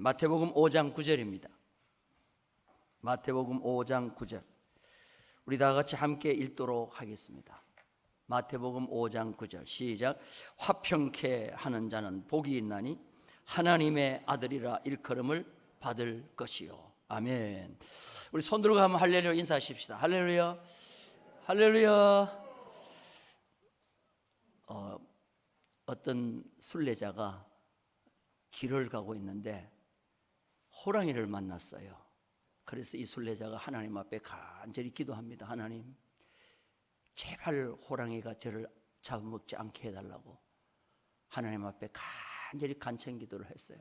마태복음 5장 9절입니다. 마태복음 5장 9절. 우리 다 같이 함께 읽도록 하겠습니다. 마태복음 5장 9절 시작. 화평케 하는 자는 복이 있나니 하나님의 아들이라 일컬음을 받을 것이요. 아멘. 우리 손 들고 한번 할렐루야 인사하십시다. 할렐루야, 할렐루야. 어떤 순례자가 길을 가고 있는데 호랑이를 만났어요. 그래서 이 순례자가 하나님 앞에 간절히 기도합니다. 하나님, 제발 호랑이가 저를 잡아먹지 않게 해달라고 하나님 앞에 간절히 간청 기도를 했어요.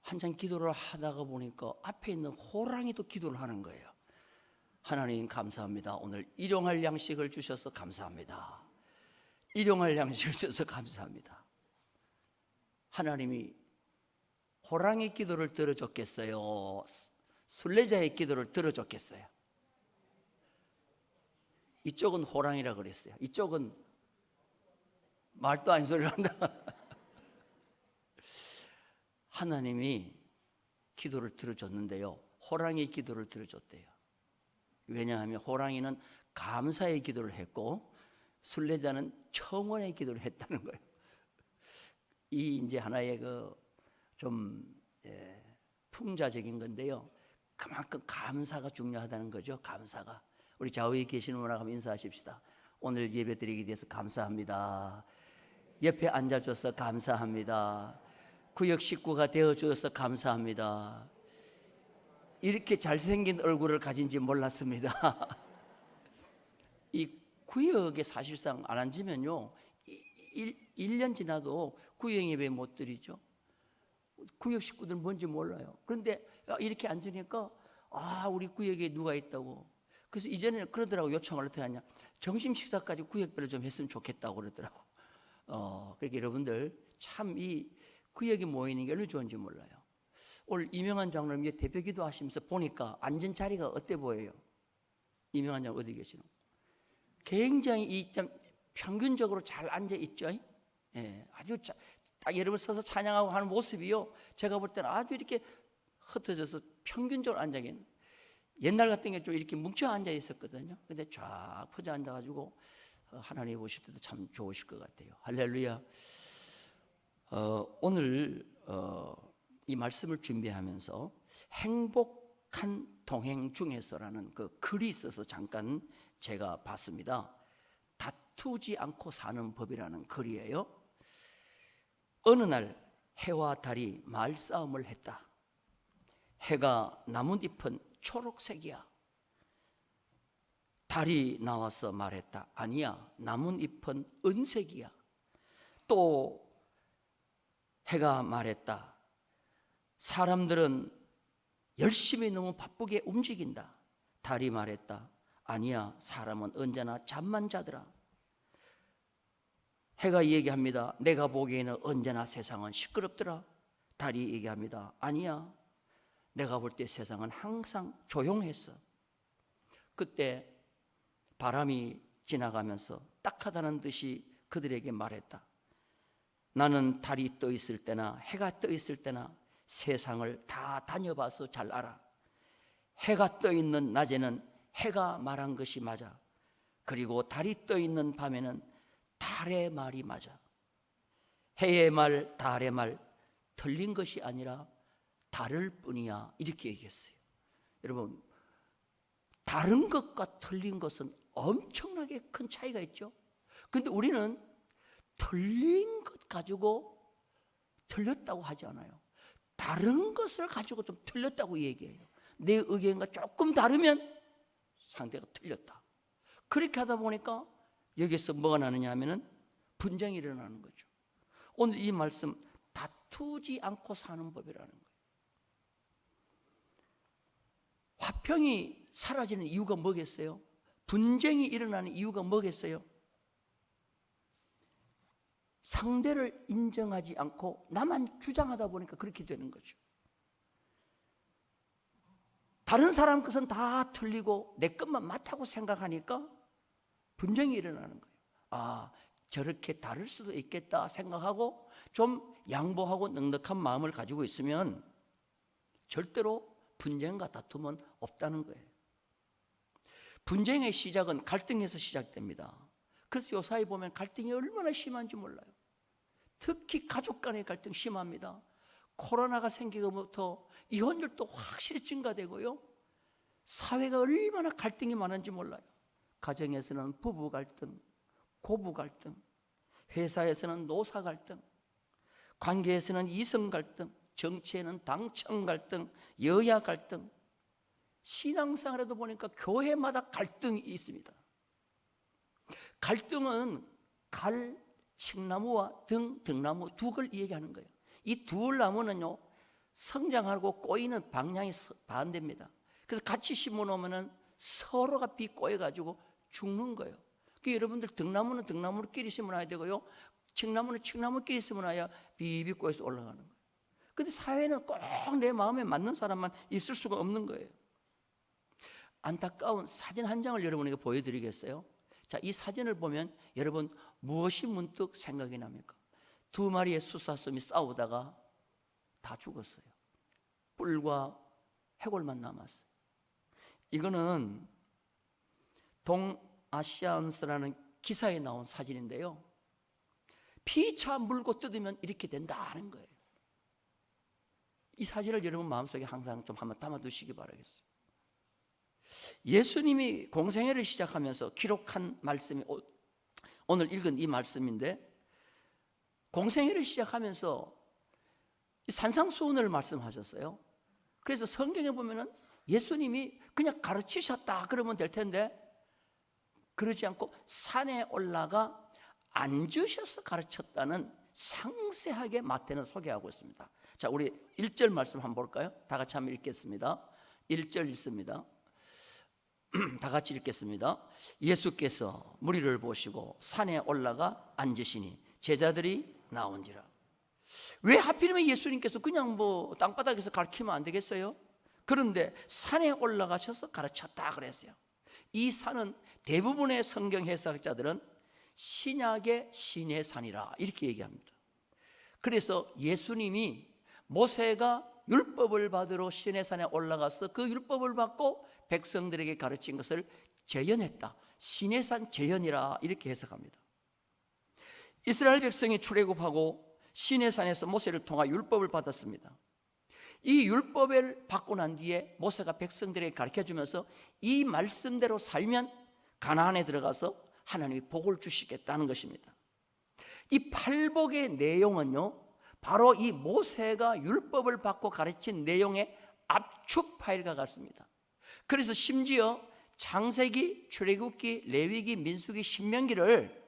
한참 기도를 하다가 보니까 앞에 있는 호랑이도 기도를 하는 거예요. 하나님 감사합니다. 오늘 일용할 양식을 주셔서 감사합니다. 일용할 양식을 주셔서 감사합니다. 하나님이 호랑이 기도를 들어줬겠어요? 순례자의 기도를 들어줬겠어요? 이쪽은 호랑이라 그랬어요. 이쪽은 말도 아닌 소리를 한다. 하나님이 기도를 들어줬는데요, 호랑이 기도를 들어줬대요. 왜냐하면 호랑이는 감사의 기도를 했고 순례자는 청원의 기도를 했다는 거예요. 이 이제 하나의 풍자적인 건데요, 그만큼 감사가 중요하다는 거죠. 감사가. 우리 좌우에 계시는 분하고 한번 인사하십시다. 오늘 예배 드리게 돼서 감사합니다. 옆에 앉아줘서 감사합니다. 구역 식구가 되어주셔서 감사합니다. 이렇게 잘생긴 얼굴을 가진지 몰랐습니다. 이 구역에 사실상 안 앉으면요 1년 지나도 구역 예배 못 드리죠. 구역 식구들 뭔지 몰라요. 그런데 이렇게 앉으니까 우리 구역에 누가 있다고. 그래서 이전에는 그러더라고. 요청을 어떻게 하냐, 점심 식사까지 구역별로 좀 했으면 좋겠다고 그러더라고. 그러니까 여러분들 참 이 구역에 모이는 게 얼마나 좋은지 몰라요. 오늘 이명환 장로님이 대표 기도하시면서 보니까 앉은 자리가 어때 보여요? 이명환 장로 어디 계시노? 굉장히 좀 평균적으로 잘 앉아 있죠. 예, 아주 딱 여러분 서서 찬양하고 하는 모습이요, 제가 볼 때는 아주 이렇게 흩어져서 평균적으로 앉아 있는. 옛날 같은 게 좀 이렇게 뭉쳐 앉아 있었거든요. 근데 쫙 퍼져 앉아가지고 하나님 보실 때도 참 좋으실 것 같아요. 할렐루야. 오늘 이 말씀을 준비하면서 행복한 동행 중에서라는 그 글이 있어서 잠깐 제가 봤습니다. 다투지 않고 사는 법이라는 글이에요. 어느 날 해와 달이 말싸움을 했다. 해가 나뭇잎은 초록색이야. 달이 나와서 말했다. 아니야, 나뭇잎은 은색이야. 또 해가 말했다. 사람들은 열심히 너무 바쁘게 움직인다. 달이 말했다. 아니야, 사람은 언제나 잠만 자더라. 해가 얘기합니다. 내가 보기에는 언제나 세상은 시끄럽더라. 달이 얘기합니다. 아니야, 내가 볼 때 세상은 항상 조용했어. 그때 바람이 지나가면서 딱하다는 듯이 그들에게 말했다. 나는 달이 떠 있을 때나 해가 떠 있을 때나 세상을 다 다녀봐서 잘 알아. 해가 떠 있는 낮에는 해가 말한 것이 맞아. 그리고 달이 떠 있는 밤에는 달의 말이 맞아. 해의 말, 달의 말 틀린 것이 아니라 다를 뿐이야. 이렇게 얘기했어요. 여러분, 다른 것과 틀린 것은 엄청나게 큰 차이가 있죠. 그런데 우리는 틀린 것 가지고 틀렸다고 하지 않아요. 다른 것을 가지고 좀 틀렸다고 얘기해요. 내 의견과 조금 다르면 상대가 틀렸다. 그렇게 하다 보니까 여기서 뭐가 나느냐 하면은 분쟁이 일어나는 거죠. 오늘 이 말씀, 다투지 않고 사는 법이라는 거예요. 화평이 사라지는 이유가 뭐겠어요? 분쟁이 일어나는 이유가 뭐겠어요? 상대를 인정하지 않고 나만 주장하다 보니까 그렇게 되는 거죠. 다른 사람 것은 다 틀리고 내 것만 맞다고 생각하니까 분쟁이 일어나는 거예요. 저렇게 다를 수도 있겠다 생각하고 좀 양보하고 넉넉한 마음을 가지고 있으면 절대로 분쟁과 다툼은 없다는 거예요. 분쟁의 시작은 갈등에서 시작됩니다. 그래서 요사이 보면 갈등이 얼마나 심한지 몰라요. 특히 가족 간의 갈등 심합니다. 코로나가 생기고부터 이혼율도 확실히 증가되고요. 사회가 얼마나 갈등이 많은지 몰라요. 가정에서는 부부 갈등, 고부 갈등, 회사에서는 노사 갈등, 관계에서는 이성 갈등, 정치에는 당청 갈등, 여야 갈등, 신앙생활에도 보니까 교회마다 갈등이 있습니다. 갈등은 갈, 칡나무와 등나무 두 걸 얘기하는 거예요. 이 두 나무는요, 성장하고 꼬이는 방향이 반대입니다. 그래서 같이 심어놓으면 서로가 비꼬여가지고 죽는 거예요. 그러니까 여러분들 등나무는 등나무끼리 심어놔야 되고요, 칡나무는 칡나무끼리 심어놔야 비비 꼬여서 올라가는 거예요. 근데 사회는 꼭 내 마음에 맞는 사람만 있을 수가 없는 거예요. 안타까운 사진 한 장을 여러분에게 보여드리겠어요. 자, 이 사진을 보면 여러분 무엇이 문득 생각이 납니까? 두 마리의 수사슴이 싸우다가 다 죽었어요. 뿔과 해골만 남았어요. 이거는 동아시안스라는 기사에 나온 사진인데요, 피차 물고 뜯으면 이렇게 된다는 거예요. 이 사진을 여러분 마음속에 항상 좀 한번 담아두시기 바라겠어요. 예수님이 공생애를 시작하면서 기록한 말씀이 오늘 읽은 이 말씀인데, 공생애를 시작하면서 산상수훈을 말씀하셨어요. 그래서 성경에 보면은 예수님이 그냥 가르치셨다 그러면 될 텐데, 그러지 않고 산에 올라가 앉으셔서 가르쳤다는 상세하게 마태는 소개하고 있습니다. 자, 우리 1절 말씀 한번 볼까요? 다 같이 한번 읽겠습니다. 1절 읽습니다. 다 같이 읽겠습니다. 예수께서 무리를 보시고 산에 올라가 앉으시니 제자들이 나온지라. 왜 하필이면 예수님께서 그냥 뭐 땅바닥에서 가르치면 안 되겠어요? 그런데 산에 올라가셔서 가르쳤다 그랬어요. 이 산은 대부분의 성경 해석자들은 신약의 신의 산이라 이렇게 얘기합니다. 그래서 예수님이 모세가 율법을 받으러 시내산에 올라가서 그 율법을 받고 백성들에게 가르친 것을 재현했다. 시내산 재현이라 이렇게 해석합니다. 이스라엘 백성이 출애굽하고 시내산에서 모세를 통하 율법을 받았습니다. 이 율법을 받고 난 뒤에 모세가 백성들에게 가르쳐주면서 이 말씀대로 살면 가나안에 들어가서 하나님이 복을 주시겠다는 것입니다. 이 팔복의 내용은요, 바로 이 모세가 율법을 받고 가르친 내용의 압축 파일과 같습니다. 그래서 심지어 창세기, 출애굽기, 레위기, 민수기, 신명기를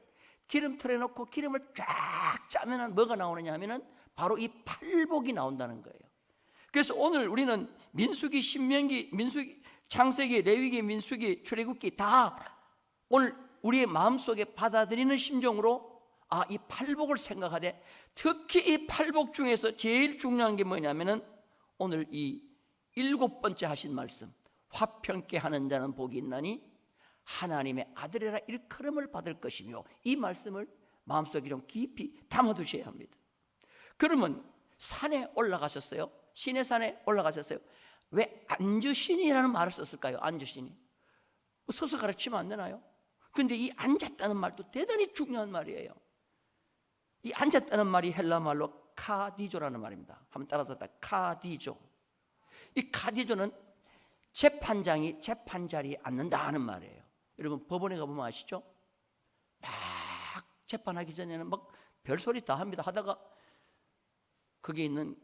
기름틀에 넣고 기름을 쫙 짜면 뭐가 나오느냐 하면은 바로 이 팔복이 나온다는 거예요. 그래서 오늘 우리는 민수기, 신명기, 창세기, 레위기, 민수기, 출애굽기 다 오늘 우리의 마음속에 받아들이는 심정으로 이 팔복을 생각하되, 특히 이 팔복 중에서 제일 중요한 게 뭐냐면은 오늘 이 7번째 하신 말씀, 화평케 하는 자는 복이 있나니 하나님의 아들이라 일컬음을 받을 것이며, 이 말씀을 마음속에 좀 깊이 담아두셔야 합니다. 그러면 산에 올라가셨어요. 시내산에 올라가셨어요. 왜 앉으시니라는 말을 썼을까요? 앉으시니. 서서 가르치면 안 되나요? 그런데 이 앉았다는 말도 대단히 중요한 말이에요. 이 앉았다는 말이 헬라 말로 카디조라는 말입니다. 한번 따라서 카디조. 이 카디조는 재판장이 재판 자리에 앉는다 하는 말이에요. 여러분 법원에 가보면 아시죠? 막 재판하기 전에는 막 별소리 다 합니다. 하다가 거기 있는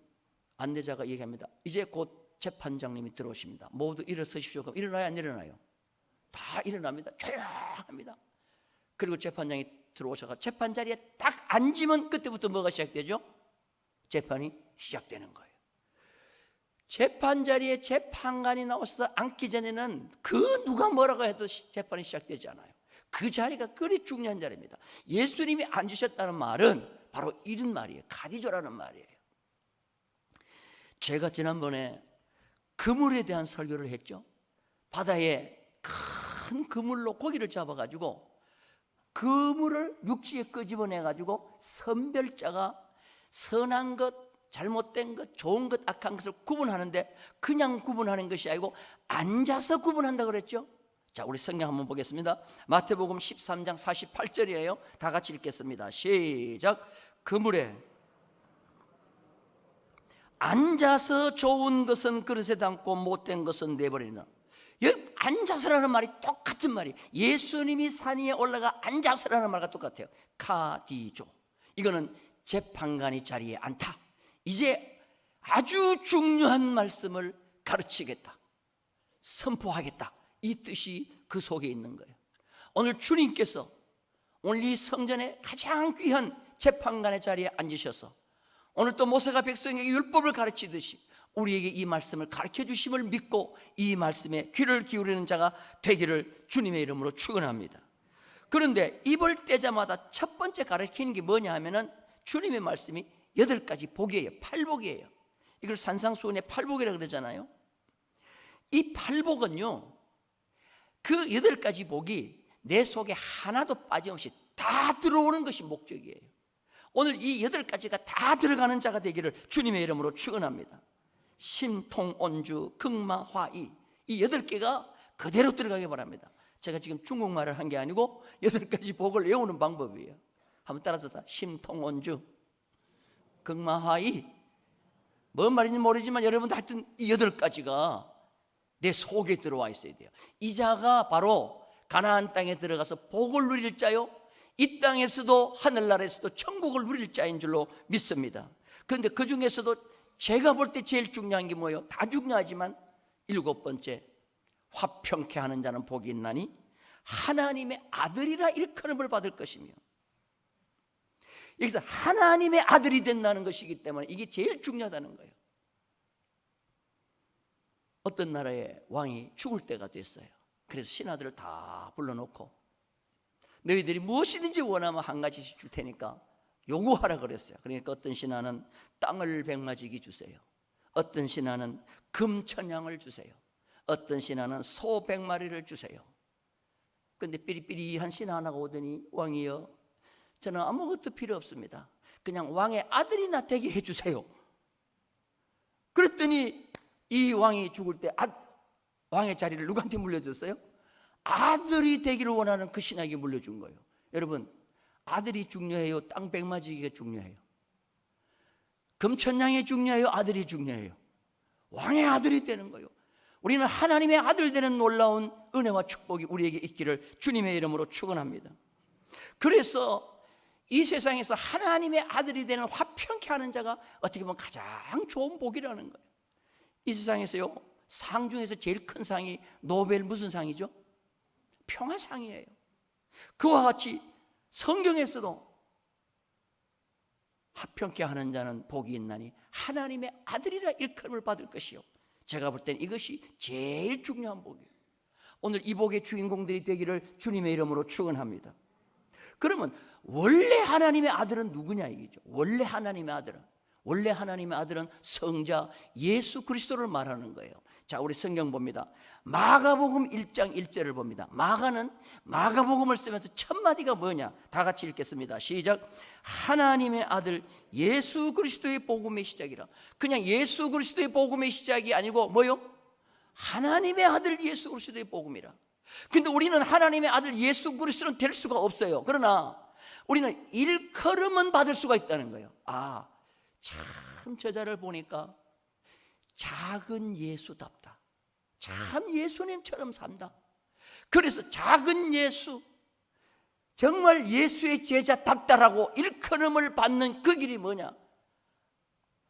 안내자가 얘기합니다. 이제 곧 재판장님이 들어오십니다. 모두 일어서십시오. 그럼 일어나요, 안 일어나요? 다 일어납니다. 조용합니다. 그리고 재판장이 들어오셔서 재판 자리에 딱 앉으면 그때부터 뭐가 시작되죠? 재판이 시작되는 거예요. 재판 자리에 재판관이 나와서 앉기 전에는 그 누가 뭐라고 해도 재판이 시작되지 않아요. 그 자리가 그리 중요한 자리입니다. 예수님이 앉으셨다는 말은 바로 이런 말이에요. 가디조라는 말이에요. 제가 지난번에 그물에 대한 설교를 했죠. 바다에 큰 그물로 고기를 잡아가지고 그물을 육지에 끄집어내가지고 선별자가 선한 것, 잘못된 것, 좋은 것, 악한 것을 구분하는데 그냥 구분하는 것이 아니고 앉아서 구분한다 그랬죠. 자, 우리 성경 한번 보겠습니다. 마태복음 13장 48절이에요. 다 같이 읽겠습니다. 시작. 그물에 앉아서 좋은 것은 그릇에 담고 못된 것은 내버리나. 여기 앉아서라는 말이 똑같은 말이, 예수님이 산 위에 올라가 앉아서라는 말과 똑같아요. 카디조. 이거는 재판관이 자리에 앉다. 이제 아주 중요한 말씀을 가르치겠다, 선포하겠다, 이 뜻이 그 속에 있는 거예요. 오늘 주님께서 오늘 이 성전에 가장 귀한 재판관의 자리에 앉으셔서 오늘 또 모세가 백성에게 율법을 가르치듯이 우리에게 이 말씀을 가르쳐 주심을 믿고 이 말씀에 귀를 기울이는 자가 되기를 주님의 이름으로 축원합니다. 그런데 입을 떼자마자 첫 번째 가르치는 게 뭐냐 하면은 주님의 말씀이 8가지 복이에요. 8복이에요. 이걸 산상수훈의 8복이라고 그러잖아요. 이 8복은요, 그 8가지 복이 내 속에 하나도 빠짐없이 다 들어오는 것이 목적이에요. 오늘 이 8가지가 다 들어가는 자가 되기를 주님의 이름으로 축원합니다. 심통온주 극마화이, 이 8개가 그대로 들어가기 바랍니다. 제가 지금 중국말을 한 게 아니고 8가지 복을 외우는 방법이에요. 한번 따라서 다. 심통온주 극마화이, 뭔 말인지 모르지만 여러분도 하여튼 이 8가지가 내 속에 들어와 있어야 돼요. 이 자가 바로 가나안 땅에 들어가서 복을 누릴 자요, 이 땅에서도 하늘나라에서도 천국을 누릴 자인 줄로 믿습니다. 그런데 그 중에서도 제가 볼 때 제일 중요한 게 뭐예요? 다 중요하지만 7번째, 화평케 하는 자는 복이 있나니 하나님의 아들이라 일컬음을 받을 것이며. 여기서 하나님의 아들이 된다는 것이기 때문에 이게 제일 중요하다는 거예요. 어떤 나라의 왕이 죽을 때가 됐어요. 그래서 신하들을 다 불러놓고 너희들이 무엇이든지 원하면 한 가지씩 줄 테니까 요구하라 그랬어요. 그러니까 어떤 신하는 땅을 100마지기 주세요. 어떤 신하는 금천냥을 주세요. 어떤 신하는 소 100마리를 주세요. 근데 삐리삐리한 신하 하나가 오더니, 왕이여, 저는 아무것도 필요 없습니다. 그냥 왕의 아들이나 되게 해주세요. 그랬더니 이 왕이 죽을 때 왕의 자리를 누구한테 물려줬어요? 아들이 되기를 원하는 그 신하에게 물려준 거예요. 여러분, 아들이 중요해요? 땅 100마지기가 중요해요? 금천냥이 중요해요? 아들이 중요해요? 왕의 아들이 되는 거예요. 우리는 하나님의 아들 되는 놀라운 은혜와 축복이 우리에게 있기를 주님의 이름으로 축원합니다. 그래서 이 세상에서 하나님의 아들이 되는 화평케 하는 자가 어떻게 보면 가장 좋은 복이라는 거예요. 이 세상에서요, 상 중에서 제일 큰 상이 노벨 무슨 상이죠? 평화상이에요. 그와 같이 성경에서도 화평케 하는 자는 복이 있나니 하나님의 아들이라 일컬음을 받을 것이요. 제가 볼 때는 이것이 제일 중요한 복이에요. 오늘 이 복의 주인공들이 되기를 주님의 이름으로 축원합니다. 그러면 원래 하나님의 아들은 누구냐 이거죠. 원래 하나님의 아들은 성자 예수 그리스도를 말하는 거예요. 자, 우리 성경 봅니다. 마가복음 1장 1절을 봅니다. 마가는 마가복음을 쓰면서 첫 마디가 뭐냐? 다 같이 읽겠습니다. 시작. 하나님의 아들 예수 그리스도의 복음의 시작이라. 그냥 예수 그리스도의 복음의 시작이 아니고 뭐요? 하나님의 아들 예수 그리스도의 복음이라. 근데 우리는 하나님의 아들 예수 그리스도는 될 수가 없어요. 그러나 우리는 일컬음은 받을 수가 있다는 거예요. 아, 참 저자를 보니까 작은 예수답다. 참 예수님처럼 산다. 그래서 작은 예수, 정말 예수의 제자답다라고 일컬음을 받는 그 길이 뭐냐?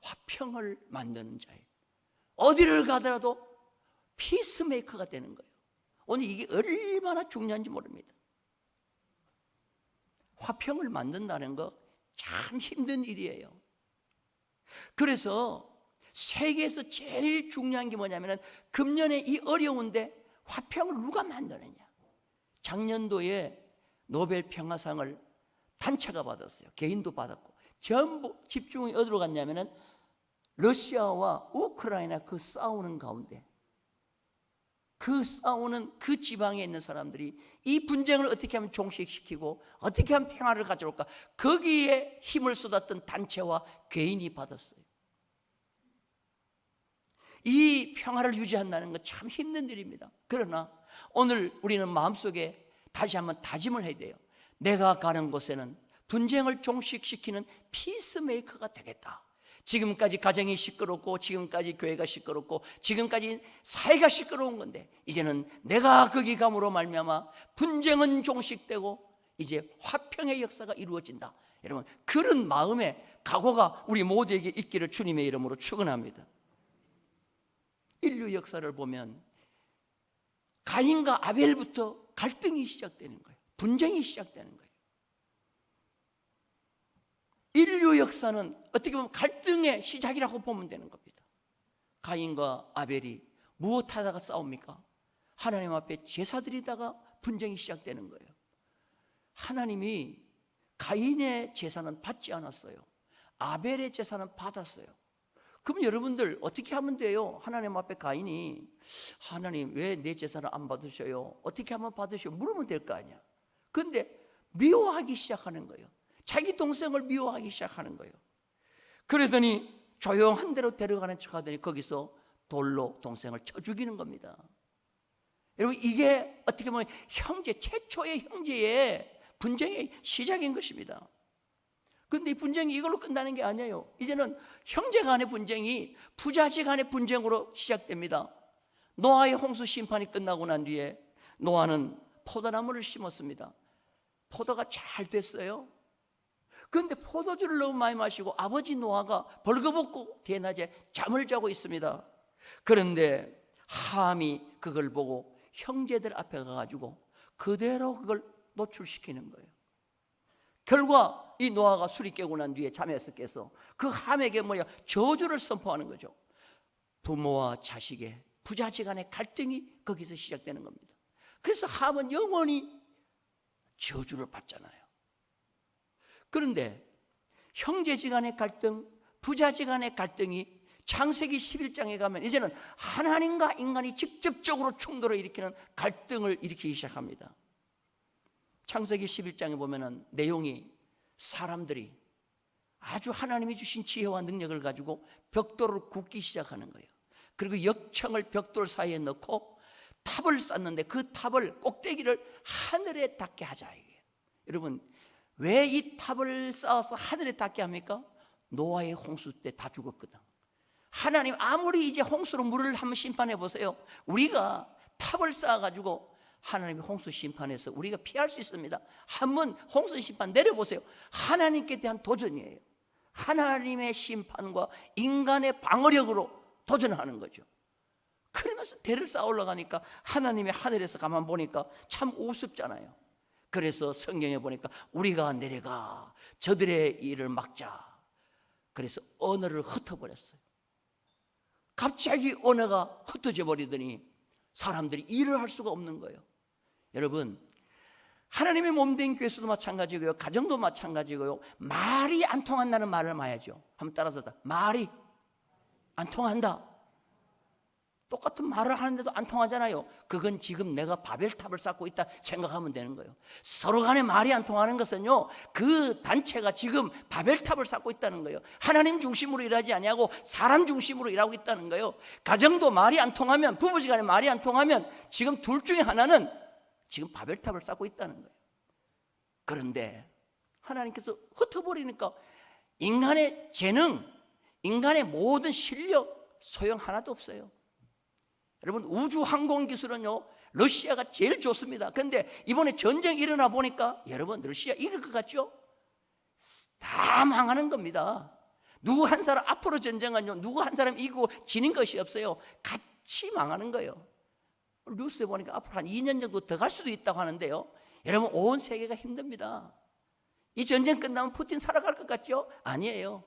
화평을 만드는 자예요. 어디를 가더라도 피스메이커가 되는 거예요. 오늘 이게 얼마나 중요한지 모릅니다. 화평을 만든다는 거 참 힘든 일이에요. 그래서 세계에서 제일 중요한 게 뭐냐면 금년에 이 어려운데 화평을 누가 만드느냐. 작년도에 노벨 평화상을 단체가 받았어요. 개인도 받았고 전부 집중이 어디로 갔냐면은 러시아와 우크라이나 그 싸우는 가운데 그 싸우는 그 지방에 있는 사람들이 이 분쟁을 어떻게 하면 종식시키고 어떻게 하면 평화를 가져올까, 거기에 힘을 쏟았던 단체와 개인이 받았어요. 이 평화를 유지한다는 건 참 힘든 일입니다. 그러나 오늘 우리는 마음속에 다시 한번 다짐을 해야 돼요. 내가 가는 곳에는 분쟁을 종식시키는 피스메이커가 되겠다. 지금까지 가정이 시끄럽고, 지금까지 교회가 시끄럽고, 지금까지 사회가 시끄러운 건데, 이제는 내가 거기 감으로 말미암아 분쟁은 종식되고 이제 화평의 역사가 이루어진다. 여러분, 그런 마음의 각오가 우리 모두에게 있기를 주님의 이름으로 축원합니다. 인류 역사를 보면 가인과 아벨부터 갈등이 시작되는 거예요. 분쟁이 시작되는 거예요. 인류 역사는 어떻게 보면 갈등의 시작이라고 보면 되는 겁니다. 가인과 아벨이 무엇하다가 싸웁니까? 하나님 앞에 제사 드리다가 분쟁이 시작되는 거예요. 하나님이 가인의 제사는 받지 않았어요. 아벨의 제사는 받았어요. 그럼 여러분들 어떻게 하면 돼요? 하나님 앞에 가인이 하나님 왜 내 제사를 안 받으셔요? 어떻게 하면 받으셔요? 물으면 될 거 아니야. 그런데 미워하기 시작하는 거예요. 자기 동생을 미워하기 시작하는 거예요. 그러더니 조용한 데로 데려가는 척하더니 거기서 돌로 동생을 쳐 죽이는 겁니다. 여러분, 이게 어떻게 보면 최초의 형제의 분쟁의 시작인 것입니다. 그런데 이 분쟁이 이걸로 끝나는 게 아니에요. 이제는 형제 간의 분쟁이 부자지 간의 분쟁으로 시작됩니다. 노아의 홍수 심판이 끝나고 난 뒤에 노아는 포도나무를 심었습니다. 포도가 잘 됐어요. 그런데 포도주를 너무 많이 마시고 아버지 노아가 벌거벗고 대낮에 잠을 자고 있습니다. 그런데 함이 그걸 보고 형제들 앞에 가가지고 그대로 그걸 노출시키는 거예요. 결과 이 노아가 술이 깨고 난 뒤에 잠에서 깨서 그 함에게 저주를 선포하는 거죠. 부모와 자식의 부자지간의 갈등이 거기서 시작되는 겁니다. 그래서 함은 영원히 저주를 받잖아요. 그런데 형제지간의 갈등, 부자지간의 갈등이 창세기 11장에 가면 이제는 하나님과 인간이 직접적으로 충돌을 일으키는 갈등을 일으키기 시작합니다. 창세기 11장에 보면은 내용이 사람들이 아주 하나님이 주신 지혜와 능력을 가지고 벽돌을 굽기 시작하는 거예요. 그리고 역청을 벽돌 사이에 넣고 탑을 쌓는데 그 탑을 꼭대기를 하늘에 닿게 하자 이게요. 여러분, 왜 이 탑을 쌓아서 하늘에 닿게 합니까? 노아의 홍수 때 다 죽었거든. 하나님 아무리 이제 홍수로 물을 한번 심판해 보세요. 우리가 탑을 쌓아가지고 하나님의 홍수 심판에서 우리가 피할 수 있습니다. 한번 홍수 심판 내려보세요. 하나님께 대한 도전이에요. 하나님의 심판과 인간의 방어력으로 도전하는 거죠. 그러면서 대를 쌓아 올라가니까 하나님의 하늘에서 가만 보니까 참 우습잖아요. 그래서 성경에 보니까 우리가 내려가 저들의 일을 막자. 그래서 언어를 흩어버렸어요. 갑자기 언어가 흩어져 버리더니 사람들이 일을 할 수가 없는 거예요. 여러분, 하나님의 몸된 교회에서도 마찬가지고요, 가정도 마찬가지고요. 말이 안 통한다는 말을 마야죠. 한번 따라서 말이 안 통한다. 똑같은 말을 하는데도 안 통하잖아요. 그건 지금 내가 바벨탑을 쌓고 있다 생각하면 되는 거예요. 서로 간에 말이 안 통하는 것은요, 그 단체가 지금 바벨탑을 쌓고 있다는 거예요. 하나님 중심으로 일하지 아니하고 사람 중심으로 일하고 있다는 거예요. 가정도 말이 안 통하면, 부부지간에 말이 안 통하면 지금 둘 중에 하나는 지금 바벨탑을 쌓고 있다는 거예요. 그런데 하나님께서 흩어버리니까 인간의 재능, 인간의 모든 실력 소용 하나도 없어요. 여러분, 우주 항공 기술은요, 러시아가 제일 좋습니다. 그런데 이번에 전쟁이 일어나 보니까 여러분, 러시아 이길 것 같죠? 다 망하는 겁니다. 누구 한 사람 앞으로 전쟁은요, 누구 한 사람 이기고 지는 것이 없어요. 같이 망하는 거예요. 뉴스에 보니까 앞으로 한 2년 정도 더 갈 수도 있다고 하는데요, 여러분, 온 세계가 힘듭니다. 이 전쟁 끝나면 푸틴 살아갈 것 같죠? 아니에요.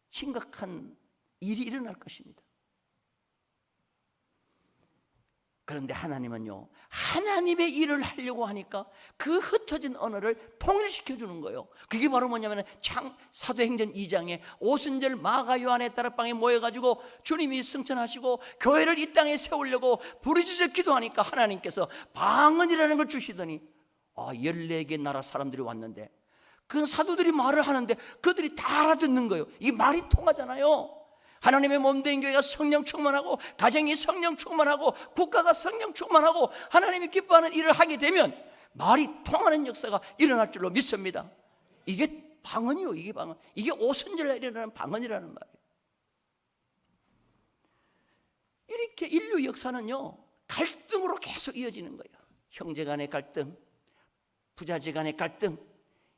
심각한 일이 일어날 것입니다. 그런데 하나님은요, 하나님의 일을 하려고 하니까 그 흩어진 언어를 통일시켜 주는 거예요. 그게 바로 뭐냐면 사도행전 2장에 오순절 마가 요한의 다락방에 모여가지고 주님이 승천하시고 교회를 이 땅에 세우려고 부르짖어 기도하니까 하나님께서 방언이라는 걸 주시더니 14개 나라 사람들이 왔는데 그 사도들이 말을 하는데 그들이 다 알아듣는 거예요. 이 말이 통하잖아요. 하나님의 몸된 교회가 성령 충만하고 가정이 성령 충만하고 국가가 성령 충만하고 하나님이 기뻐하는 일을 하게 되면 말이 통하는 역사가 일어날 줄로 믿습니다. 이게 방언이요. 이게 방언. 이게 오순절날 일어나는 방언이라는 말이에요. 이렇게 인류 역사는요, 갈등으로 계속 이어지는 거예요. 형제 간의 갈등, 부자제 간의 갈등,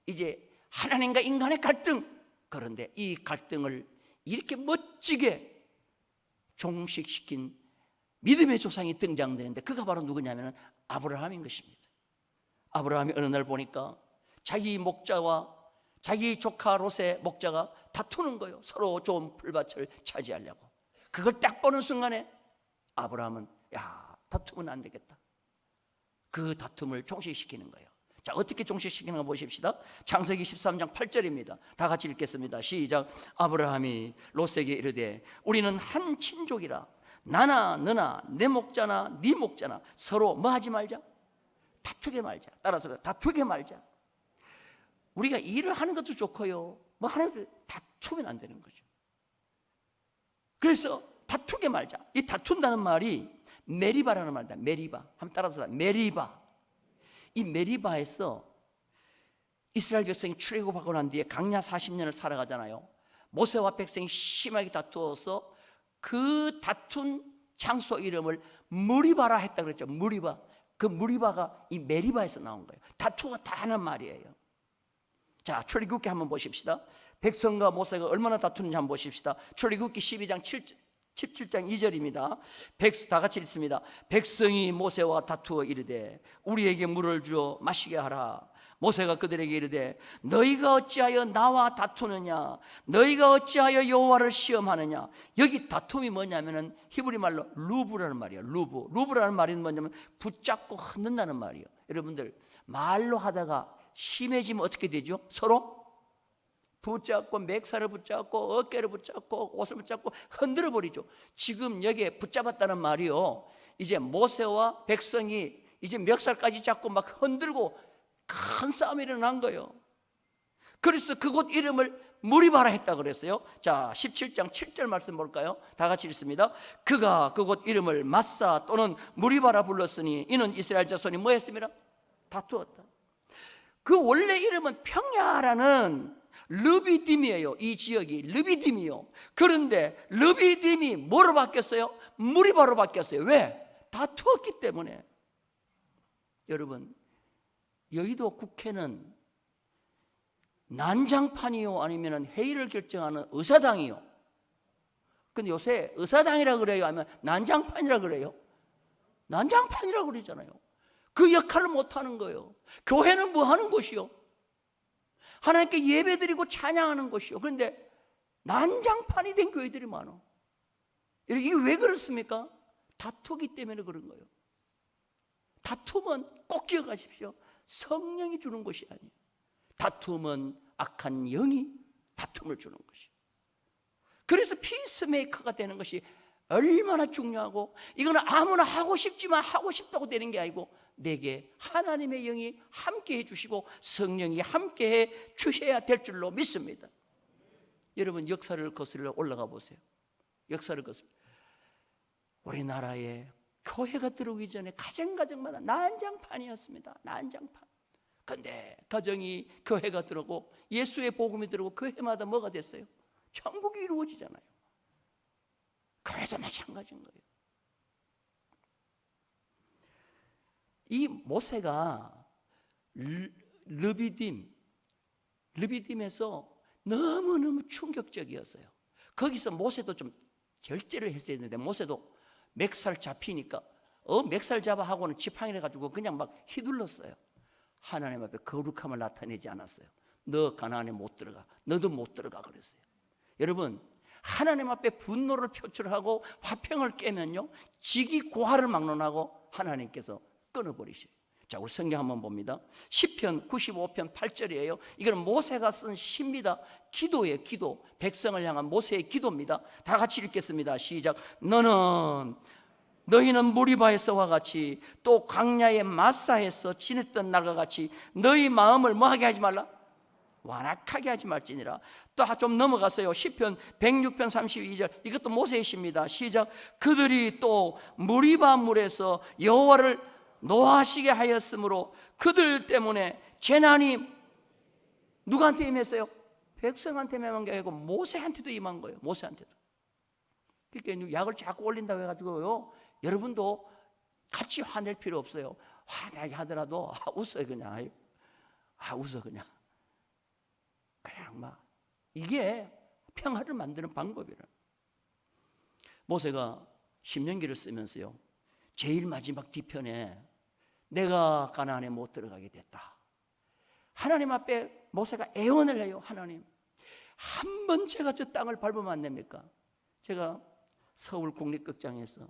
이제 하나님과 인간의 갈등. 그런데 이 갈등을 이렇게 멋지게 종식시킨 믿음의 조상이 등장되는데 그가 바로 누구냐면 아브라함인 것입니다. 아브라함이 어느 날 보니까 자기 목자와 자기 조카 롯의 목자가 다투는 거예요. 서로 좋은 풀밭을 차지하려고. 그걸 딱 보는 순간에 아브라함은 다투면 안 되겠다. 그 다툼을 종식시키는 거예요. 자, 어떻게 종식시키는 거 보십시다. 창세기 13장 8절입니다. 다 같이 읽겠습니다. 시작. 아브라함이 롯에게 이르되 우리는 한 친족이라 나나 너나 내 목자나 네 목자나 서로 뭐 하지 말자? 다투게 말자. 따라서 다투게 말자. 우리가 일을 하는 것도 좋고요, 뭐 하는 것도 다투면 안 되는 거죠. 그래서 다투게 말자. 이 다툰다는 말이 메리바라는 말이다. 메리바. 한번 따라서 메리바. 이 메리바에서 이스라엘 백성이 출애굽하고 난 뒤에 광야 40년을 살아가잖아요. 모세와 백성이 심하게 다투어서 그 다툰 장소 이름을 무리바라 했다 그랬죠. 무리바. 그 무리바가 이 메리바에서 나온 거예요. 다투가 다 하는 말이에요. 자, 출애굽기 한번 보십시다. 백성과 모세가 얼마나 다투는지 한번 보십시다. 출애굽기 12장 17장 2절입니다. 다 같이 읽습니다. 백성이 모세와 다투어 이르되 우리에게 물을 주어 마시게 하라. 모세가 그들에게 이르되 너희가 어찌하여 나와 다투느냐? 너희가 어찌하여 여호와를 시험하느냐? 여기 다툼이 뭐냐면은 히브리 말로 루브라는 말이에요. 루브라는 말이 뭐냐면 붙잡고 흔든다는 말이에요. 여러분들 말로 하다가 심해지면 어떻게 되죠? 서로 붙잡고 맥살을 붙잡고 어깨를 붙잡고 옷을 붙잡고 흔들어 버리죠. 지금 여기에 붙잡았다는 말이요, 이제 모세와 백성이 이제 멱살까지 잡고 막 흔들고 큰 싸움이 일어난 거예요. 그래서 그곳 이름을 무리바라 했다 그랬어요. 자, 17장 7절 말씀 볼까요? 다 같이 읽습니다. 그가 그곳 이름을 마사 또는 무리바라 불렀으니 이는 이스라엘 자손이 뭐 했습니다? 다투었다. 그 원래 이름은 평야라는 르비딤이에요. 이 지역이 르비딤이요. 그런데 르비딤이 뭐로 바뀌었어요? 무리바로 바뀌었어요. 왜? 다투었기 때문에. 여러분, 여의도 국회는 난장판이요 아니면 회의를 결정하는 의사당이요? 근데 요새 의사당이라 그래요 아니면 난장판이라 그래요? 난장판이라 그러잖아요. 그 역할을 못하는 거예요. 교회는 뭐 하는 곳이요? 하나님께 예배드리고 찬양하는 곳이요. 그런데 난장판이 된 교회들이 많아. 이게 왜 그렇습니까? 다투기 때문에 그런 거예요. 다툼은 꼭 기억하십시오. 성령이 주는 것이 아니에요. 다툼은 악한 영이 다툼을 주는 것이에요. 그래서 피스메이커가 되는 것이 얼마나 중요하고, 이거는 아무나 하고 싶지만 하고 싶다고 되는 게 아니고 내게 하나님의 영이 함께 해주시고 성령이 함께 해 주셔야 될 줄로 믿습니다. 여러분, 역사를 거슬러 올라가 보세요. 역사를 거슬러. 우리나라에 교회가 들어오기 전에 가정마다 난장판이었습니다. 난장판. 그런데 가정이 교회가 들어오고 예수의 복음이 들어오고 교회마다 뭐가 됐어요? 천국이 이루어지잖아요. 교회도 마찬가지인 거예요. 이 모세가 르비딤에서 너무너무 충격적이었어요. 거기서 모세도 좀 절제를 했어야 했는데 모세도 맥살 잡히니까 맥살 잡아 하고는 지팡이를 가지고 그냥 막 휘둘렀어요. 하나님 앞에 거룩함을 나타내지 않았어요. 너 가나안에 못 들어가. 너도 못 들어가 그랬어요. 여러분, 하나님 앞에 분노를 표출하고 화평을 깨면요, 직이 고하를 막론하고 하나님께서 끊어버리셔요. 자, 우리 성경 한번 봅니다. 시편 95편 8절이에요. 이거는 모세가 쓴 시입니다. 기도예요. 기도. 백성을 향한 모세의 기도입니다. 다 같이 읽겠습니다. 시작. 너희는 무리바에서와 같이 또 광야의 마사에서 지냈던 날과 같이 너희 마음을 뭐하게 하지 말라? 완악하게 하지 말지니라. 또 좀 넘어갔어요. 시편 106편 32절. 이것도 모세의 시입니다. 시작. 그들이 또 무리바 물에서 여호와를 노하시게 하였으므로 그들 때문에 재난이 누구한테 임했어요? 백성한테 임한 게 아니고 모세한테도 임한 거예요. 모세한테도. 그러니까 약을 자꾸 올린다고 해가지고요, 여러분도 같이 화낼 필요 없어요. 화나게 하더라도 웃어요. 그냥 웃어. 그냥 막 이게 평화를 만드는 방법이라. 모세가 신명기를 쓰면서요, 제일 마지막 뒤편에 내가 가나안에 못 들어가게 됐다. 하나님 앞에 모세가 애원을 해요. 하나님, 한 번 제가 저 땅을 밟으면 안 됩니까? 제가 서울 국립극장에서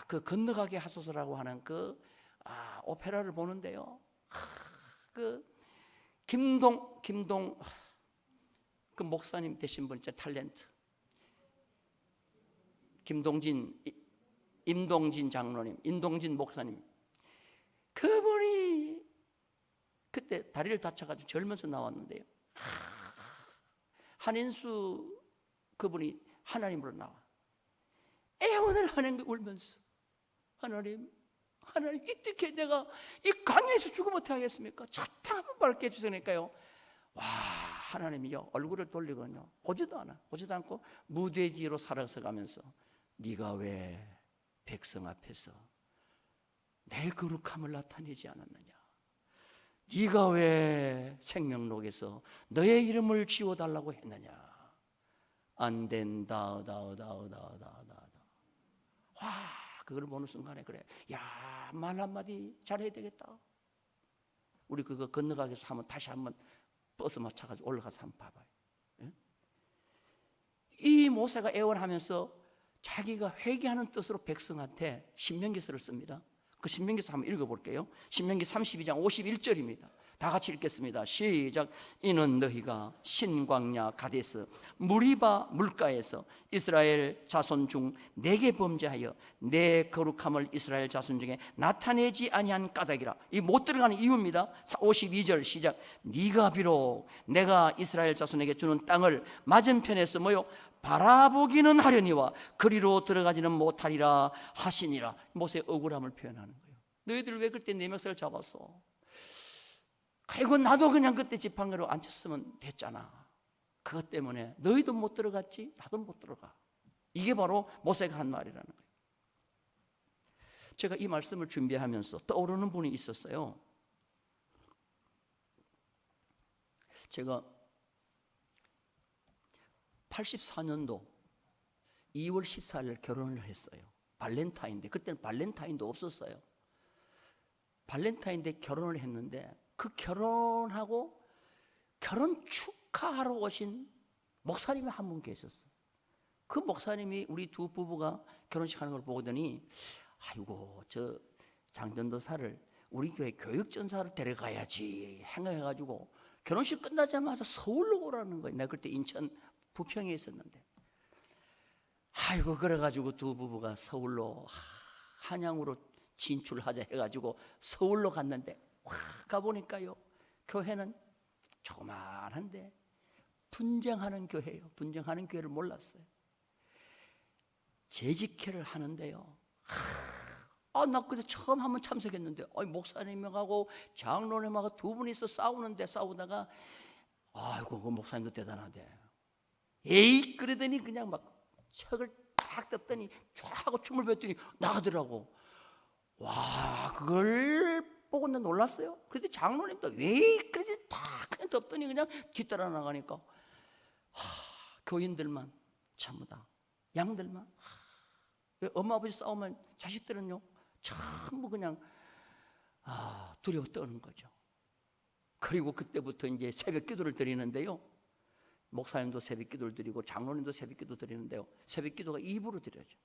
그 건너가게 하소서라고 하는 오페라를 보는데요, 김동 그 목사님 되신 분, 진짜 탤런트 임동진 장로님, 임동진 목사님, 그분이 그때 다리를 다쳐가지고 젊어서 나왔는데요, 한인수 그분이 하나님으로 나와 애원을 하는 거, 울면서 하나님 어떻게 내가 이 강에서 죽으면 어떻게 하겠습니까? 차탕 한번 밟게 해주시니까요, 와, 하나님이요 얼굴을 돌리거든요, 보지도 않고 무대 뒤로 살아서 가면서 네가 왜 백성 앞에서 내 거룩함을 나타내지 않았느냐? 네가 왜 생명록에서 너의 이름을 지워달라고 했느냐? 안 된다. 와, 그걸 보는 순간에 그래, 야, 말 한마디 잘해야 되겠다. 우리 그거 건너가기 위해서 한번 다시 한번 버스 맞춰가지고 올라가서 한번 봐봐요. 예? 이 모세가 애원하면서 자기가 회개하는 뜻으로 백성한테 신명기서를 씁니다. 그 신명기서 한번 읽어볼게요. 신명기 32장 51절입니다. 다 같이 읽겠습니다. 시작. 이는 너희가 신광야 가데스 무리바 물가에서 이스라엘 자손 중 내게 범죄하여 내 거룩함을 이스라엘 자손 중에 나타내지 아니한 까닭이라. 이 못 들어가는 이유입니다. 52절 시작. 네가 비록 내가 이스라엘 자손에게 주는 땅을 맞은편에서 바라보기는 하려니와 그리로 들어가지는 못하리라 하시니라. 모세의 억울함을 표현하는 거예요. 너희들 왜 그때 내 멱살을 잡았어? 그리고 나도 그냥 그때 지팡이로 앉혔으면 됐잖아. 그것 때문에 너희도 못 들어갔지, 나도 못 들어가. 이게 바로 모세가 한 말이라는 거예요. 제가 이 말씀을 준비하면서 떠오르는 분이 있었어요. 제가 84년도 2월 14일 결혼을 했어요. 발렌타인데, 그때는 발렌타인도 없었어요. 발렌타인데 결혼을 했는데, 그 결혼하고 결혼 축하하러 오신 목사님이 한 분 계셨어요. 그 목사님이 우리 두 부부가 결혼식 하는 걸 보더니, 아이고, 저 장전도사를 우리 교회 교육전사를 데려가야지 생각해가지고 결혼식 끝나자마자 서울로 오라는 거예요. 내가 그때 인천 부평에 있었는데, 아이고, 그래가지고 두 부부가 서울로 한양으로 진출하자 해가지고 서울로 갔는데, 가보니까요, 교회는 조그만한데 분쟁하는 교회예요. 분쟁하는 교회를 몰랐어요. 재직회를 하는데요, 나 그때 처음 한번 참석했는데, 목사님하고 장로님하고 두 분이서 싸우다가, 아이고, 그 목사님도 대단하대. 에이, 그러더니 그냥 막 척을 탁 덮더니 쫙 하고 춤을 췄더니 나가더라고. 와, 그걸 보고 난 놀랐어요. 그런데 장로님도 왜 그러지? 다 그냥 덮더니 그냥 뒤따라 나가니까, 교인들만 전부 다, 양들만, 엄마 아버지 싸우면 자식들은요 전부 그냥 두려워 떠는 거죠. 그리고 그때부터 이제 새벽 기도를 드리는데요, 목사님도 새벽 기도를 드리고 장로님도 새벽 기도 드리는데요, 새벽 기도가 2부로 드려져.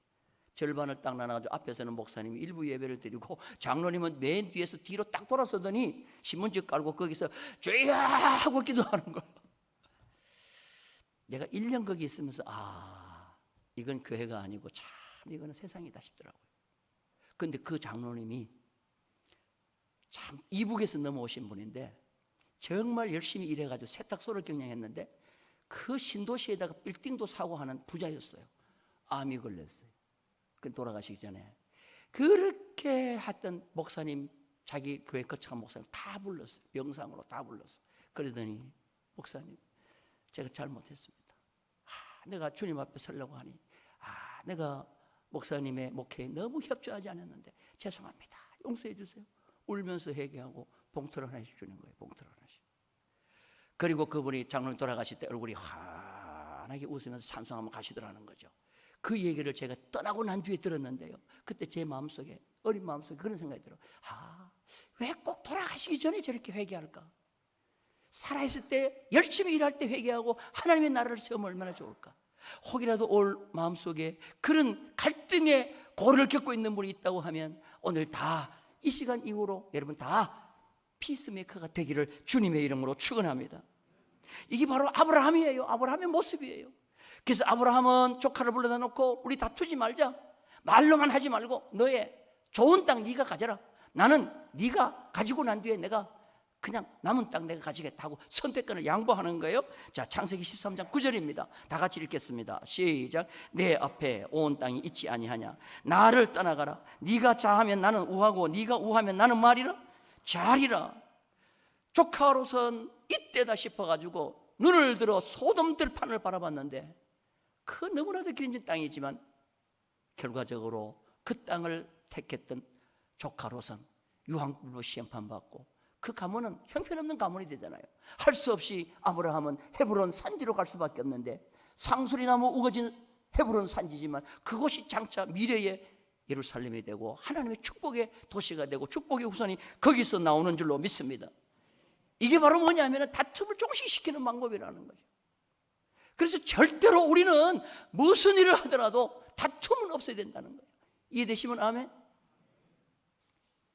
절반을 딱 나눠가지고 앞에서는 목사님이 일부 예배를 드리고 장로님은 맨 뒤에서 뒤로 딱 돌아서더니 신문지 깔고 거기서 주여 하고 기도하는 거예요. 내가 1년 거기 있으면서 이건 교회가 아니고 참 이거는 세상이다 싶더라고요. 그런데 그 장로님이 참 이북에서 넘어오신 분인데, 정말 열심히 일해가지고 세탁소를 경영했는데 그 신도시에다가 빌딩도 사고 하는 부자였어요. 암이 걸렸어요. 그 돌아가시기 전에. 그렇게 했던 목사님, 자기 교회 거창한 목사님 다 불렀어요. 명상으로 다 불렀어요. 그러더니 목사님, 제가 잘못했습니다. 내가 주님 앞에 서려고 하니 내가 목사님의 목회에 너무 협조하지 않았는데 죄송합니다. 용서해 주세요. 울면서 회개하고 봉투를 하나씩 주는 거예요. 봉투를 하나씩. 그리고 그분이 장로님 돌아가실 때 얼굴이 환하게 웃으면서 찬송하며 가시더라는 거죠. 그 얘기를 제가 떠나고 난 뒤에 들었는데요, 그때 제 마음속에, 어린 마음속에 그런 생각이 들어요. 왜 꼭 돌아가시기 전에 저렇게 회개할까? 살아있을 때 열심히 일할 때 회개하고 하나님의 나라를 세우면 얼마나 좋을까? 혹이라도 올 마음속에 그런 갈등의 고를 겪고 있는 분이 있다고 하면 오늘 다 이 시간 이후로 여러분 다 피스메이커가 되기를 주님의 이름으로 축원합니다. 이게 바로 아브라함이에요. 아브라함의 모습이에요. 그래서 아브라함은 조카를 불러다 놓고 우리 다투지 말자. 말로만 하지 말고 너의 좋은 땅 네가 가져라. 나는 네가 가지고 난 뒤에 내가 그냥 남은 땅 내가 가지겠다 하고 선택권을 양보하는 거예요. 자, 창세기 13장 9절입니다. 다 같이 읽겠습니다. 시작. 내 앞에 온 땅이 있지 아니하냐? 나를 떠나가라. 네가 자하면 나는 우하고 네가 우하면 나는 말이라 자리라. 조카로선 이때다 싶어가지고 눈을 들어 소돔 들판을 바라봤는데 그 너무나도 기름진 땅이지만 결과적으로 그 땅을 택했던 조카로선 유황불로 심판받고 그 가문은 형편없는 가문이 되잖아요. 할 수 없이 아브라함은 헤브론 산지로 갈 수밖에 없는데 상수리나무 우거진 헤브론 산지지만 그곳이 장차 미래의 예루살렘이 되고 하나님의 축복의 도시가 되고 축복의 후손이 거기서 나오는 줄로 믿습니다. 이게 바로 뭐냐면 다툼을 조금씩 시키는 방법이라는 거죠. 그래서 절대로 우리는 무슨 일을 하더라도 다툼은 없어야 된다는 거예요. 이해되시면 아멘?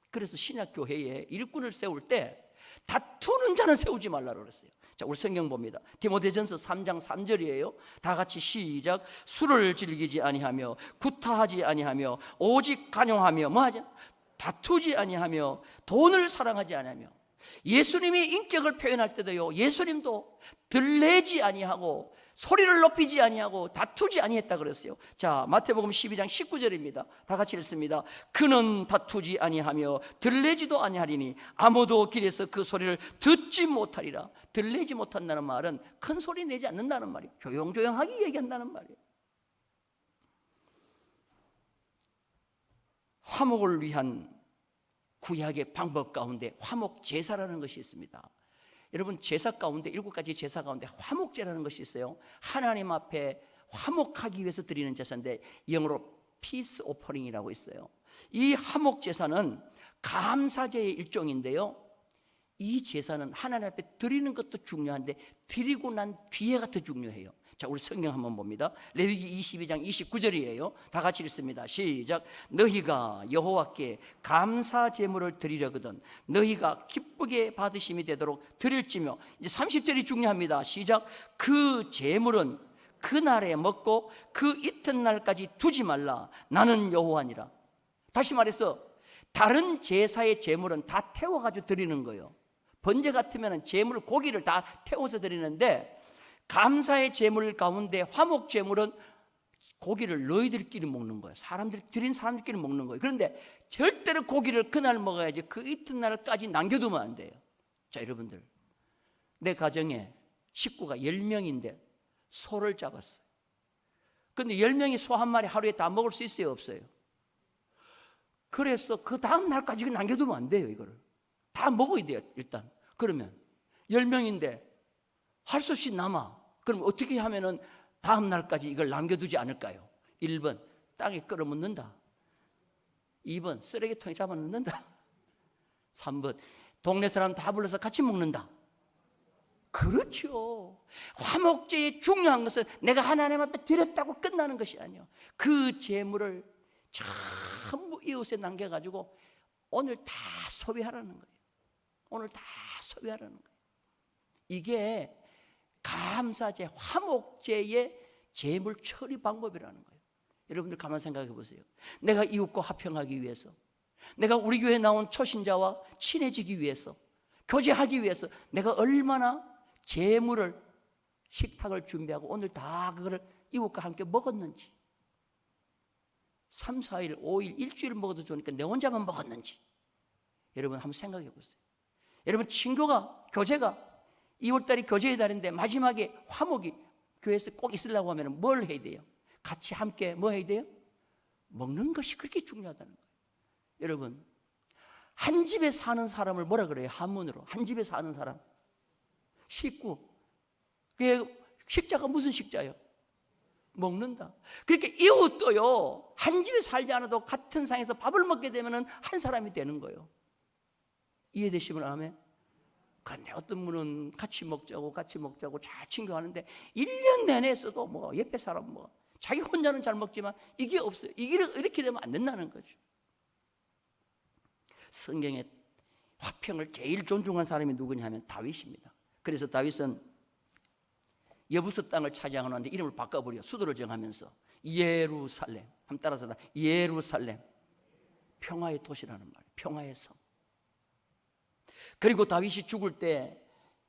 그래서 신약교회에 일꾼을 세울 때 다투는 자는 세우지 말라고 그랬어요. 자, 우리 성경 봅니다. 디모데전서 3장 3절이에요. 다 같이 시작. 술을 즐기지 아니하며 구타하지 아니하며 오직 간용하며 뭐하죠? 다투지 아니하며 돈을 사랑하지 아니하며. 예수님이 인격을 표현할 때도요, 예수님도 들레지 아니하고 소리를 높이지 아니하고 다투지 아니했다 그랬어요. 자, 마태복음 12장 19절입니다. 다 같이 읽습니다. 그는 다투지 아니하며 들레지도 아니하리니 아무도 길에서 그 소리를 듣지 못하리라. 들레지 못한다는 말은 큰 소리 내지 않는다는 말이에요. 조용조용하게 얘기한다는 말이에요. 화목을 위한 구약의 방법 가운데 화목 제사라는 것이 있습니다. 여러분, 제사 가운데 7가지 제사 가운데 화목제라는 것이 있어요. 하나님 앞에 화목하기 위해서 드리는 제사인데 영어로 peace offering이라고 있어요. 이 화목 제사는 감사제의 일종인데요, 이 제사는 하나님 앞에 드리는 것도 중요한데 드리고 난 뒤에가 더 중요해요. 자, 우리 성경 한번 봅니다. 레위기 22장 29절이에요. 다 같이 읽습니다. 시작. 너희가 여호와께 감사 제물을 드리려거든 너희가 기쁘게 받으심이 되도록 드릴지며. 이제 30절이 중요합니다. 시작. 그 제물은 그날에 먹고 그 이튿날까지 두지 말라. 나는 여호와니라. 다시 말해서 다른 제사의 제물은 다 태워가지고 드리는 거예요. 번제 같으면 제물 고기를 다 태워서 드리는데 감사의 제물 가운데 화목 제물은 고기를 너희들끼리 먹는 거예요. 드린 사람들끼리 먹는 거예요. 그런데 절대로 고기를 그날 먹어야지 그 이튿날까지 남겨두면 안 돼요. 자, 여러분들, 내 가정에 식구가 10명인데 소를 잡았어요. 근데 10명이 소 한 마리 하루에 다 먹을 수 있어요, 없어요? 그래서 그 다음 날까지 남겨두면 안 돼요. 이거를 다 먹어야 돼요. 일단 그러면 10명인데 할 수 없이 남아. 그럼 어떻게 하면은 다음 날까지 이걸 남겨두지 않을까요? 1번 땅에 끌어 묻는다. 2번 쓰레기통에 잡아 넣는다. 3번 동네 사람 다 불러서 같이 먹는다. 그렇죠. 화목제의 중요한 것은 내가 하나님 앞에 드렸다고 끝나는 것이 아니에요. 그 제물을 전부 이웃에 남겨가지고 오늘 다 소비하라는 거예요. 오늘 다 소비하라는 거예요. 이게 감사제, 화목제의 제물 처리 방법이라는 거예요. 여러분들 가만 생각해 보세요. 내가 이웃과 화평하기 위해서, 내가 우리 교회에 나온 초신자와 친해지기 위해서 교제하기 위해서 내가 얼마나 재물을, 식탁을 준비하고 오늘 다 그거를 이웃과 함께 먹었는지, 3, 4일, 5일, 일주일 먹어도 좋으니까 내 혼자만 먹었는지 여러분 한번 생각해 보세요. 여러분 친교가, 교제가 2월달이 교제의 달인데 마지막에 화목이 교회에서 꼭 있으려고 하면 뭘 해야 돼요? 같이 함께 뭐 해야 돼요? 먹는 것이 그렇게 중요하다는 거예요. 여러분 한 집에 사는 사람을 뭐라 그래요? 한문으로 한 집에 사는 사람, 식구. 그게 식자가 무슨 식자예요? 먹는다. 그렇게 이웃도요, 한 집에 살지 않아도 같은 상에서 밥을 먹게 되면 한 사람이 되는 거예요. 이해되시면 아멘? 근데 어떤 분은 같이 먹자고 잘 친구하는데 1년 내내 있어도 뭐 옆에 사람 뭐 자기 혼자는 잘 먹지만 이게 없어요. 이렇게 되면 안 된다는 거죠. 성경의 화평을 제일 존중한 사람이 누구냐 하면 다윗입니다. 그래서 다윗은 여부스 땅을 차지하는데 이름을 바꿔버려. 수도를 정하면서 예루살렘, 한번 따라서 예루살렘, 평화의 도시라는 말이에요. 평화의 성. 그리고 다윗이 죽을 때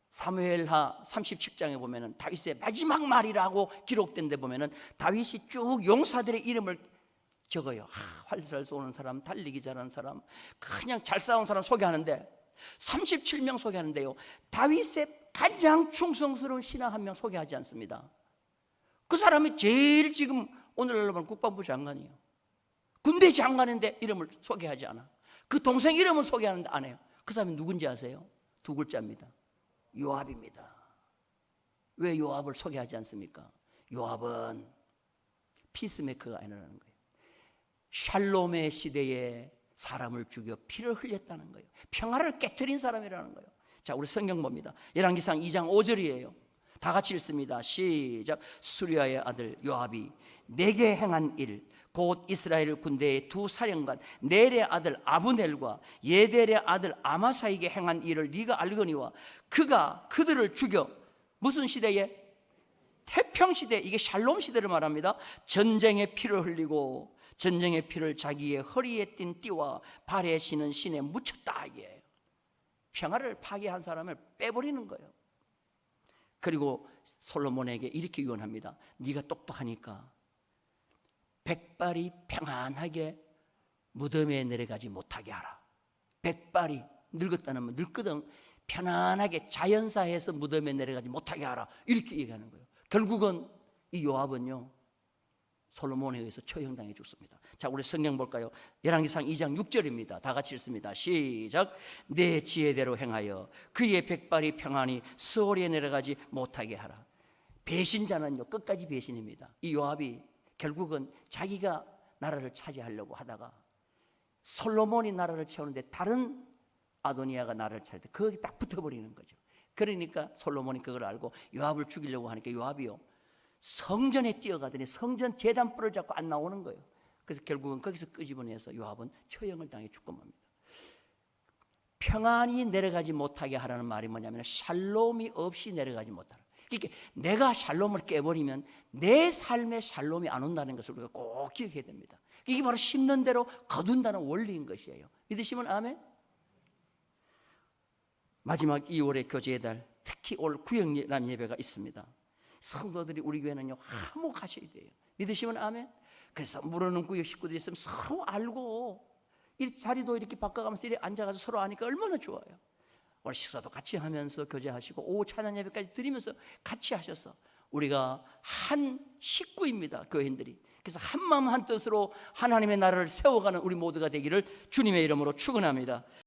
사무엘하 37장에 보면은 다윗의 마지막 말이라고 기록된 데 보면은 다윗이 쭉 용사들의 이름을 적어요. 활살 쏘는 사람, 달리기 잘하는 사람, 그냥 잘 싸운 사람 소개하는데 37명 소개하는데요, 다윗의 가장 충성스러운 신하 한 명 소개하지 않습니다. 그 사람이 제일 지금 오늘날로 보면 국방부 장관이에요. 군대 장관인데 이름을 소개하지 않아. 그 동생 이름을 소개하는데 안 해요. 그 사람이 누군지 아세요? 2글자입니다. 요압입니다. 왜 요압을 소개하지 않습니까? 요압은 피스메이커가 아니라는 거예요. 샬롬의 시대에 사람을 죽여 피를 흘렸다는 거예요. 평화를 깨트린 사람이라는 거예요. 자, 우리 성경 봅니다. 열왕기상 2장 5절이에요. 다 같이 읽습니다. 시작. 수리아의 아들 요압이 내게 행한 일, 곧 이스라엘 군대의 두 사령관 넬의 아들 아브넬과 예델의 아들 아마사에게 행한 일을 네가 알거니와 그가 그들을 죽여 무슨 시대에? 태평시대, 이게 샬롬 시대를 말합니다. 전쟁의 피를 흘리고 전쟁의 피를 자기의 허리에 띤 띠와 발에 신은 신에 묻혔다, 이게 평화를 파괴한 사람을 빼버리는 거예요. 그리고 솔로몬에게 이렇게 유언합니다. 네가 똑똑하니까 백발이 평안하게 무덤에 내려가지 못하게 하라. 백발이 늙었다는 말, 늙거든 편안하게 자연사에서 무덤에 내려가지 못하게 하라, 이렇게 얘기하는 거예요. 결국은 이 요압은요 솔로몬에 의해서 처형당해 죽습니다. 자, 우리 성경 볼까요? 열왕기상 2장 6절입니다. 다 같이 읽습니다. 시작. 내 지혜대로 행하여 그의 백발이 평안히 스올에 내려가지 못하게 하라. 배신자는요 끝까지 배신입니다. 이 요압이 결국은 자기가 나라를 차지하려고 하다가 솔로몬이 나라를 채우는데 다른 아도니아가 나라를 차릴 때 거기 딱 붙어버리는 거죠. 그러니까 솔로몬이 그걸 알고 요압을 죽이려고 하니까 요압이요 성전에 뛰어가더니 성전 제단불을 잡고 안 나오는 거예요. 그래서 결국은 거기서 끄집어내서 요압은 처형을 당해 죽고 맙니다. 평안히 내려가지 못하게 하라는 말이 뭐냐면 샬롬이 없이 내려가지 못하라. 그러니까 내가 샬롬을 깨버리면 내 삶에 샬롬이 안 온다는 것을 우리가 꼭 기억해야 됩니다. 이게 바로 심는 대로 거둔다는 원리인 것이에요. 믿으시면 아멘? 마지막 2월의 교제의 달, 특히 올 구역란 예배가 있습니다. 성도들이 우리 교회는요 화목하셔야 돼요. 믿으시면 아멘? 그래서 모르는 구역 식구들이 있으면 서로 알고 이 자리도 이렇게 바꿔가면서 이렇게 앉아가지고 서로 아니까 얼마나 좋아요. 오늘 식사도 같이 하면서 교제하시고 오후 찬양 예배까지 드리면서 같이 하셔서 우리가 한 식구입니다, 교인들이. 그래서 한 마음 한 뜻으로 하나님의 나라를 세워가는 우리 모두가 되기를 주님의 이름으로 축원합니다.